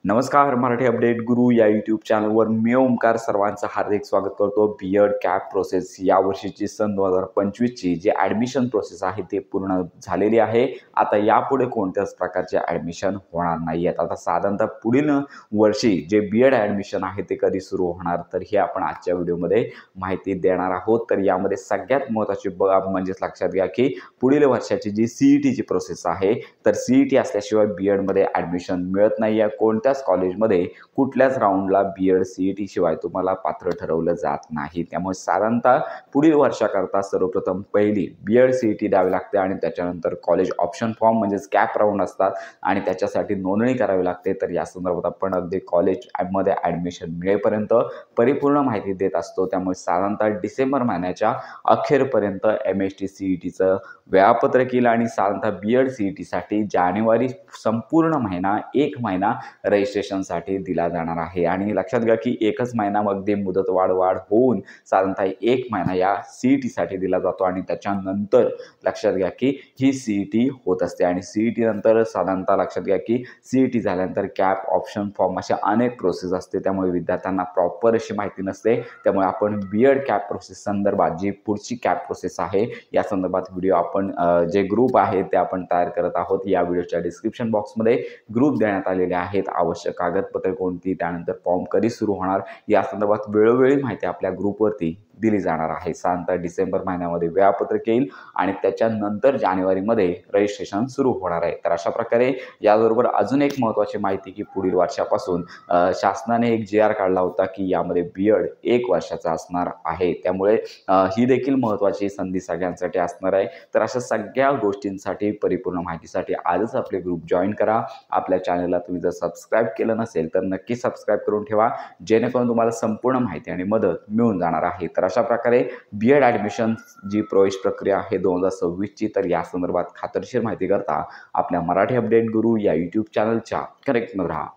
नमस्कार. मराठी अपडेट गुरु या यूट्यूब चॅनलवर मी ओमकार सर्वांचं हार्दिक स्वागत करतो. बीएड कॅप प्रोसेस यावर्षीची सन 2025ची जी ॲडमिशन प्रोसेस आहे ते पूर्ण झालेली आहे. आता यापुढे कोणत्याच प्रकारचे ॲडमिशन होणार नाही आहेत. आता साधारणतः पुढील वर्षी जे बीएड ॲडमिशन आहे ते कधी सुरू होणार, तर हे आपण आजच्या व्हिडिओमध्ये माहिती देणार आहोत. तर यामध्ये सगळ्यात महत्त्वाची बाब म्हणजेच लक्षात घ्या की पुढील वर्षाची जी CETची प्रोसेस आहे, तर CET असल्याशिवाय बीएडमध्ये ॲडमिशन मिळत नाही आहे. कोणत्याच कॉलेजमध्ये कुठल्याच राऊंडला बीएड CET शिवाय तुम्हाला पात्र ठरवलं जात नाही. त्यामुळे साधारणतः पुढील वर्षाकरता सर्वप्रथम पहिली बीएड CET द्यावी लागते आणि त्याच्यानंतर कॉलेज ऑप्शन फॉर्म म्हणजेच कॅप राऊंड असतात आणि त्याच्यासाठी नोंदणी करावी लागते. तर या संदर्भात आपण अगदी कॉलेजमध्ये ॲडमिशन मिळेपर्यंत परिपूर्ण माहिती देत असतो. त्यामुळे साधारणतः डिसेंबर महिन्याच्या अखेरपर्यंत MST CETचं वेळापत्रक येईल आणि साधारणतः बीएड CETसाठी जानेवारी संपूर्ण महिना 1 महिना रजिस्ट्रेशनसाठी दिला जाणार आहे. आणि लक्षात घ्या की एकच महिना अगदी मुदतवाढ होऊन साधारणतः 1 महिना या CETसाठी दिला जातो आणि त्याच्यानंतर लक्षात घ्या की ही CET होत असते. आणि CET नंतर साधारणतः लक्षात घ्या की CET झाल्यानंतर कॅप ऑप्शन फॉर्म अशा अनेक प्रोसेस असते. त्यामुळे विद्यार्थ्यांना प्रॉपर अशी माहिती नसते. त्यामुळे आपण बीएड कॅप प्रोसेस संदर्भात जी पुढची कॅप प्रोसेस आहे या संदर्भात व्हिडिओ आपण जे ग्रुप आहे ते आपण तयार करत आहोत. या व्हिडिओच्या डिस्क्रिप्शन बॉक्समध्ये ग्रुप देण्यात आलेले आहेत. आवश्यक कागदपत्रे कोणती, त्यानंतर फॉर्म कधी सुरू होणार या संदर्भात वेळोवेळी माहिती आपल्या ग्रुपवरती दिली जाणार आहे. साधारणतः डिसेंबर महिन्यामध्ये वेळापत्रक येईल आणि त्याच्यानंतर जानेवारीमध्ये रजिस्ट्रेशन सुरू होणार आहे. तर अशा प्रकारे याबरोबर अजून एक महत्त्वाची माहिती की पुढील वर्षापासून शासनाने एक GR काढला होता की यामध्ये बीएड 1 वर्षाचा असणार आहे. त्यामुळे ही देखील महत्त्वाची संधी सगळ्यांसाठी असणार आहे. तर अशा सगळ्या गोष्टींसाठी परिपूर्ण माहितीसाठी आजच आपले ग्रुप जॉईन करा. आपल्या चॅनलला तुम्ही जर सबस्क्राईब केलं नसेल तर नक्की सबस्क्राईब करून ठेवा, जेणेकरून तुम्हाला संपूर्ण माहिती आणि मदत मिळून जाणार आहे. तर अशा प्रकारे बीएड ॲडमिशन जी प्रवेश प्रक्रिया आहे 2026ची, तर या संदर्भात खात्रीशीर माहिती करता आपल्या मराठी अपडेट गुरु या यूट्यूब चॅनलच्या कनेक्टमध्ये राहा.